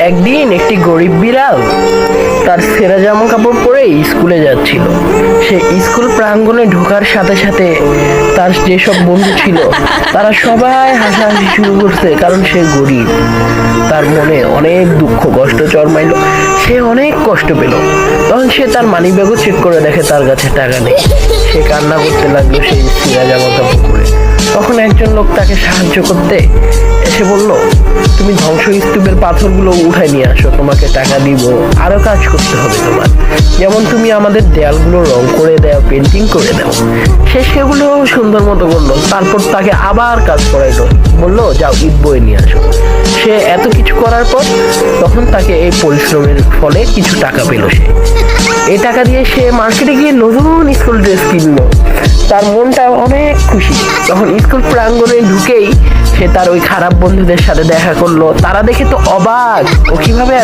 একদিন একটি গরিব বিড়াল তার ছেঁড়া জামা কাপড় পরে স্কুলে যাচ্ছিল। সে স্কুল প্রাঙ্গণে ঢোকার সাথে সাথে তার যেসব বন্ধু ছিল তারা সবাই হাসাহাসি শুরু করছে, কারণ সে গরিব। তার মনে অনেক দুঃখ কষ্ট জন্মাইলো, সে অনেক কষ্ট পেল। তখন সে তার মানি ব্যাগও চেক করে দেখে তার কাছে টাকা নেই। সে কান্না করতে লাগলো সেই ছেঁড়া জামা কাপড় পরে। তখন একজন লোক তাকে সাহায্য করতে এসে বলল, তুমি ধ্বংসস্তূপের পাথরগুলো উঠায় নিয়ে আসো, তোমাকে টাকা দিব। আরো কাজ করতে হবে তোমার, যেমন তুমি আমাদের দেয়ালগুলো রং করে দাও, পেন্টিং করে দাও। সে সেগুলো সুন্দর মতো করলো, তারপর তাকে আবার কাজ করাইলো, বললো যাও ইট বয়ে নিয়ে আসো। সে এত কিছু করার পর তখন তাকে এই পরিশ্রমের ফলে কিছু টাকা পেল। সে এই টাকা দিয়ে সে মার্কেটে গিয়ে নতুন স্কুল ড্রেস কিনলো। তার মনটা অনেক খুশি। তখন স্কুল প্রাঙ্গণে ঢুকেই সে তার ওই খারাপ বন্ধুদের সাথে দেখা করলো। তারা দেখে তো অবাক, ও কিভাবে